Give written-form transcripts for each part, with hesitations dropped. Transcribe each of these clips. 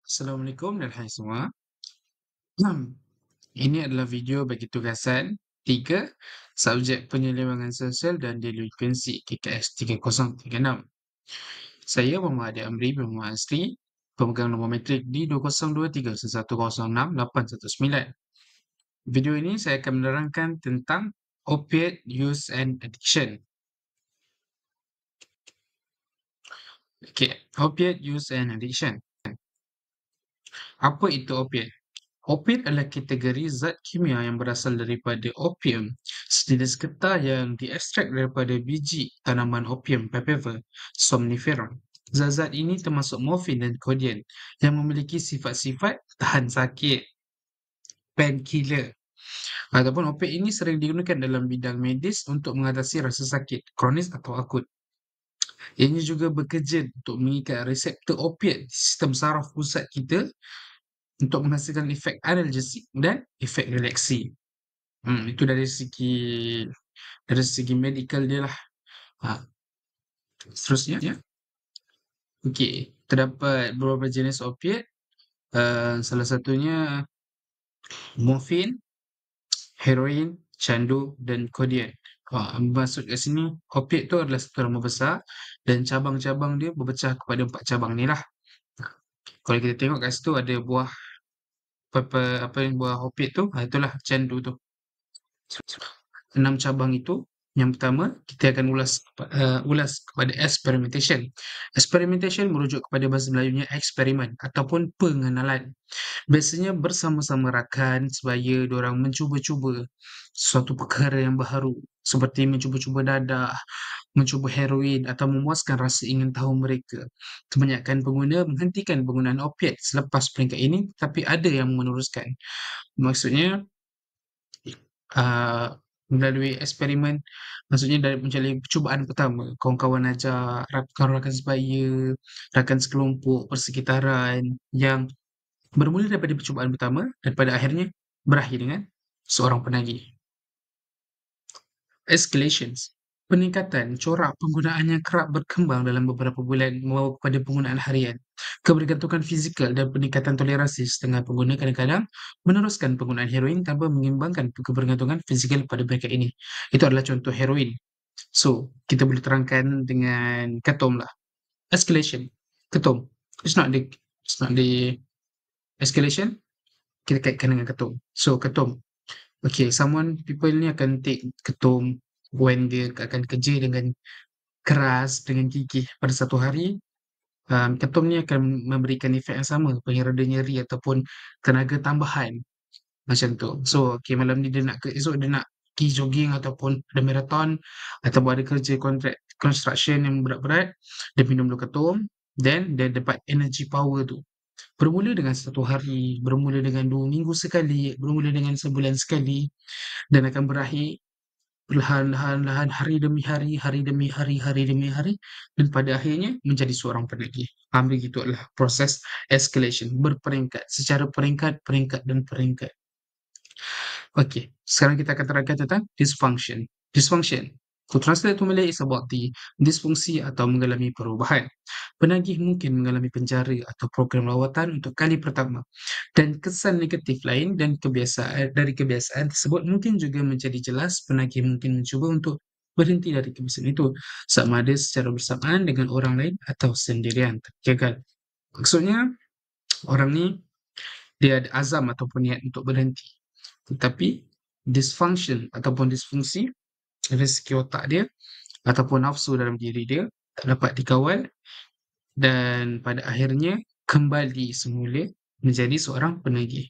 Assalamualaikum dan hai semua. Ini adalah video bagi tugasan 3 subjek penyelewangan sosial dan delinkuensi KKS 3036. Saya Muhammad Adi Amri bin Muhammad Asri, pemegang nombor matrik di 202311068819. Video ini saya akan menerangkan tentang opiate use and addiction. Okay, opiate use and addiction. Apa itu opiat? Opiat adalah kategori zat kimia yang berasal daripada opium, sejenis getah yang diekstrak daripada biji tanaman opium papaver somniferum. Zat-zat ini termasuk morfin dan codeine yang memiliki sifat-sifat tahan sakit, painkiller. Ataupun opiat ini sering digunakan dalam bidang medis untuk mengatasi rasa sakit kronis atau akut. Ianya juga bekerja untuk mengikat reseptor opiat di sistem saraf pusat kita untuk menghasilkan efek analgesik dan efek relaksi. Itu dari segi medikal dia lah. Ha, seterusnya, ya. Okey, terdapat beberapa jenis opiat. Salah satunya morfin, heroin, candu dan codeine. Maksud kat sini, opiat tu adalah satu nama besar dan cabang-cabang dia berpecah kepada 4 cabang ni lah. Kalau kita tengok kat situ ada buah buah opiat tu, itulah candu tu. 6 cabang itu, yang pertama kita akan ulas kepada experimentation. Experimentation merujuk kepada bahasa Melayunya eksperimen ataupun pengenalan. Biasanya bersama-sama rakan sebaya diorang mencuba-cuba suatu perkara yang baharu, seperti mencuba-cuba dadah, mencuba heroin atau memuaskan rasa ingin tahu mereka. Kebanyakan pengguna menghentikan penggunaan opiat selepas peringkat ini, tapi ada yang meneruskan. Maksudnya uh, melalui eksperimen, maksudnya dari mencari percubaan pertama, kawan-kawan ajak, rakan-rakan sebaya, rakan sekelompok, persekitaran yang bermula daripada percubaan pertama dan pada akhirnya berakhir dengan seorang penagih. Escalations. Peningkatan corak penggunaan yang kerap berkembang dalam beberapa bulan membawa kepada penggunaan harian. Kebergantungan fizikal dan peningkatan toleransi setengah pengguna kadang-kadang meneruskan penggunaan heroin tanpa mengimbangkan kebergantungan fizikal pada mereka ini. Itu adalah contoh heroin. So, kita boleh terangkan dengan ketom lah. Escalation. Ketom. It's not the escalation. Kita kaitkan dengan ketom. So, ketom. Okay, people ni akan take ketum when dia akan kerja dengan keras, dengan gigih pada satu hari. Ketum ni akan memberikan efek yang sama, pengereda nyeri ataupun tenaga tambahan macam tu. So, okay, malam ni esok dia nak pergi jogging ataupun ada marathon ataupun ada kerja construction yang berat-berat, dia minum dulu ketum, then dia dapat energy power tu. Bermula dengan satu hari, bermula dengan 2 minggu sekali, bermula dengan sebulan sekali, dan akan berakhir perlahan-lahan hari demi hari, hari demi hari, hari demi hari, dan pada akhirnya menjadi seorang penagih. Begitu adalah proses escalation, berperingkat, secara peringkat, peringkat dan peringkat. Okey, sekarang kita akan terangkan tentang dysfunction. Dysfunction. To translate to Malay is about the disfungsi atau mengalami perubahan. Penagih mungkin mengalami penjara atau program rawatan untuk kali pertama. Dan kesan negatif lain dan dari kebiasaan tersebut mungkin juga menjadi jelas. Penagih mungkin mencuba untuk berhenti dari kebiasaan itu, sama ada secara bersamaan dengan orang lain atau sendirian. Gagal. Maksudnya, orang ni dia ada azam ataupun niat untuk berhenti. Tetapi dysfunction ataupun disfungsi dari segi otak dia ataupun nafsu dalam diri dia tak dapat dikawal dan pada akhirnya kembali semula menjadi seorang penagih.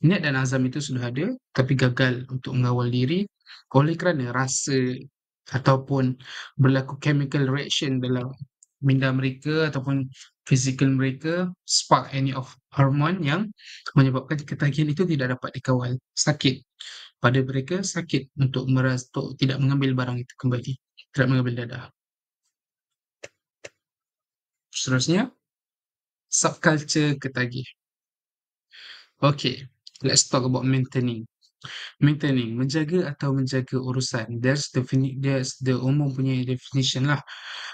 Niat dan azam itu sudah ada tapi gagal untuk mengawal diri oleh kerana rasa ataupun berlaku chemical reaction dalam minda mereka ataupun fizikal mereka, spark any of hormone yang menyebabkan ketagihan itu tidak dapat dikawal. Sakit. Pada mereka sakit untuk tidak mengambil barang itu kembali, tidak mengambil dadah. Seterusnya, subculture ketagih. Okay, let's talk about maintaining. Maintaining, menjaga atau menjaga urusan. That's the umum punya definition lah.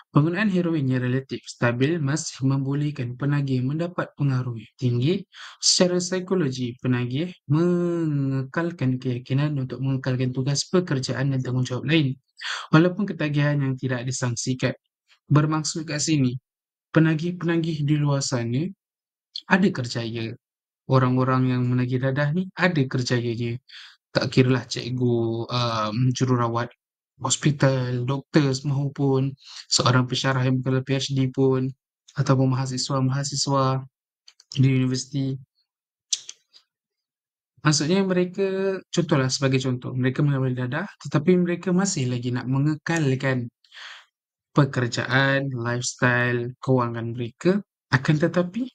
Penggunaan heroin yang relatif stabil masih membolehkan penagih mendapat pengaruh yang tinggi. Secara psikologi, penagih mengekalkan keyakinan untuk mengekalkan tugas pekerjaan dan tanggungjawab lain. Walaupun ketagihan yang tidak disangsikan. Bermaksud kat sini, penagih-penagih di luar sana ada kerjaya. Orang-orang yang menagih dadah ni ada kerjayanya. Tak kiralah cikgu, jururawat hospital, doktor maupun seorang pensyarah yang bergelar PhD pun ataupun mahasiswa-mahasiswa di universiti. Maksudnya mereka contohlah sebagai contoh, mereka mengambil dadah tetapi mereka masih lagi nak mengekalkan pekerjaan, lifestyle, kewangan mereka, akan tetapi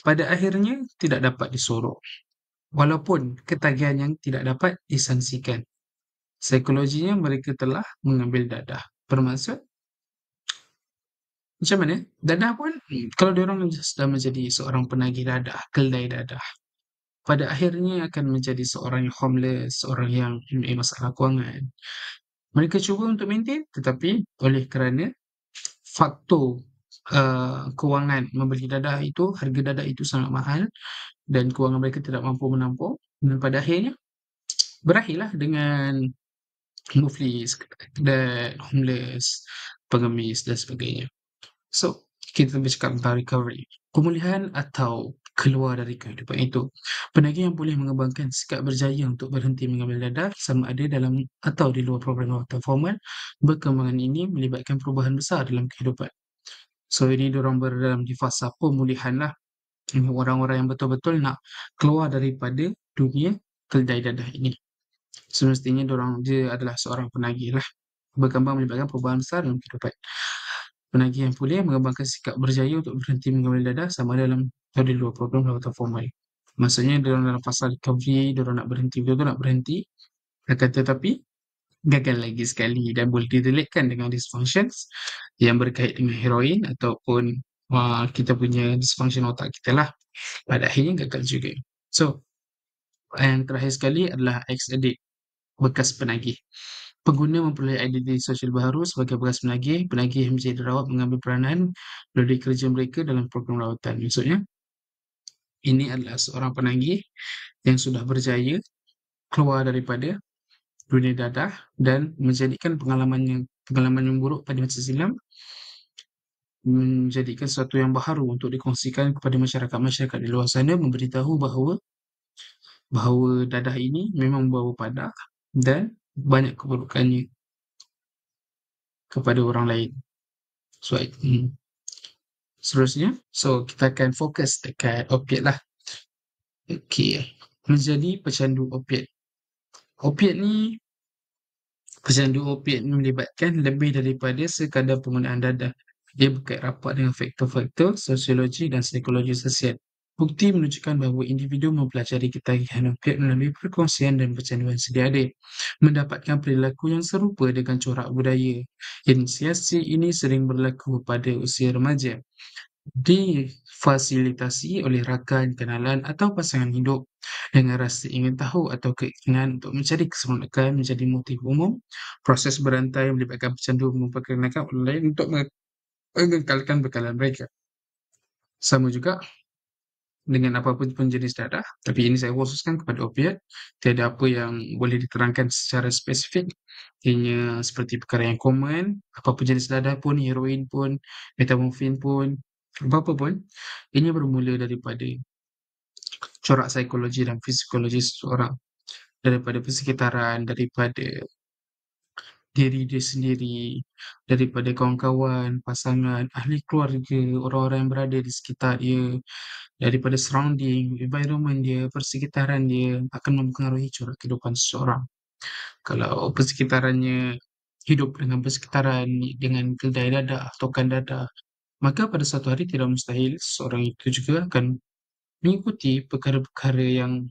pada akhirnya tidak dapat disorok walaupun ketagihan yang tidak dapat disangsikan. Psikologinya mereka telah mengambil dadah. Bermaksud macam mana? Dadah pun kalau diorang sudah menjadi seorang penagih dadah, kedai dadah, pada akhirnya akan menjadi seorang yang homeless, seorang yang mempunyai masalah kewangan. Mereka cuba untuk maintain tetapi oleh kerana faktor kewangan membeli dadah itu, harga dadah itu sangat mahal dan kewangan mereka tidak mampu menampung dan pada akhirnya berakhirlah dengan muflis dan homeless, pengemis dan sebagainya. So, kita bercakap tentang recovery. Pemulihan atau keluar dari kehidupan itu. Penagih yang boleh mengembangkan sikap berjaya untuk berhenti mengambil dadah sama ada dalam atau di luar program rawatan formal, perkembangan ini melibatkan perubahan besar dalam kehidupan. So, ini diorang berada dalam di fasa pemulihan lah. Ini orang-orang yang betul-betul nak keluar daripada dunia kedai dadah ini. Semestinya dia adalah seorang penagih lah. Berkembang melibatkan perubahan besar dalam kehidupan. Penagih yang pulih mengembangkan sikap berjaya untuk berhenti mengambil dadah sama dalam atau di luar program rawatan formal. Maksudnya dalam fasa recovery, diorang nak berhenti, betul-betul nak berhenti, akan tetapi gagal lagi sekali dan boleh direlatekan dengan dysfunctions yang berkait dengan heroin ataupun kita punya dysfunction otak kita lah. Pada akhirnya gagal juga. So, yang terakhir sekali adalah ex-addict, bekas penagih. Pengguna memperoleh identiti sosial baru sebagai bekas penagih. Penagih yang menjadi rawat mengambil peranan melalui kerja mereka dalam program rawatan. Maksudnya, ini adalah seorang penagih yang sudah berjaya keluar daripada dunia dadah dan menjadikan pengalaman yang buruk pada masa silam menjadikan sesuatu yang baharu untuk dikongsikan kepada masyarakat-masyarakat di luar sana, memberitahu bahawa dadah ini memang membawa padah dan banyak keburukannya kepada orang lain. So, seterusnya, kita akan fokus dekat opiat lah. Okey, menjadi pecandu opiat. Pecandu opiat ni melibatkan lebih daripada sekadar penggunaan dadah. Dia berkait rapat dengan faktor-faktor sosiologi dan psikologi sosial. Bukti menunjukkan bahawa individu mempelajari ketagihan opiat melalui perkongsian dan percanduan sedia ada, mendapatkan perilaku yang serupa dengan corak budaya. Inisiasi ini sering berlaku pada usia remaja, difasilitasi oleh rakan, kenalan atau pasangan hidup dengan rasa ingin tahu atau keinginan untuk mencari keseronokan menjadi motif umum. Proses berantai melibatkan pecandu memperkenalkan orang lain untuk mengekalkan bekalan mereka. Sama juga dengan apapun pun jenis dadah, tapi ini saya khususkan kepada opiat. Tiada apa yang boleh diterangkan secara spesifik. Ianya seperti perkara yang common, apapun jenis dadah pun, heroin pun, metamorfin pun, apa-apa pun, ini bermula daripada corak psikologi dan psikologi seseorang, daripada persekitaran, daripada diri dia sendiri, daripada kawan-kawan, pasangan, ahli keluarga, orang-orang yang berada di sekitar dia, daripada surrounding, environment dia, persekitaran dia akan mempengaruhi corak kehidupan seseorang. Kalau persekitarannya hidup dengan persekitaran dengan kedai dadah, tokan dadah, maka pada satu hari tidak mustahil seseorang itu juga akan mengikuti perkara-perkara yang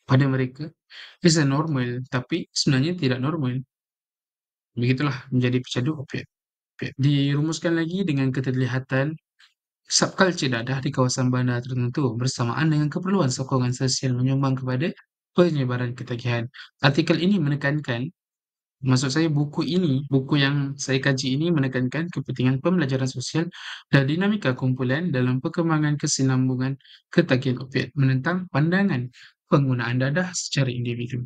pada mereka is normal, tapi sebenarnya tidak normal. Begitulah menjadi pecandu opiat. Dirumuskan lagi dengan keterlihatan subkultur dadah di kawasan bandar tertentu bersamaan dengan keperluan sokongan sosial menyumbang kepada penyebaran ketagihan. Artikel ini menekankan Maksud saya buku yang saya kaji ini menekankan kepentingan pembelajaran sosial dan dinamika kumpulan dalam perkembangan kesinambungan ketagihan opiat menentang pandangan penggunaan dadah secara individu.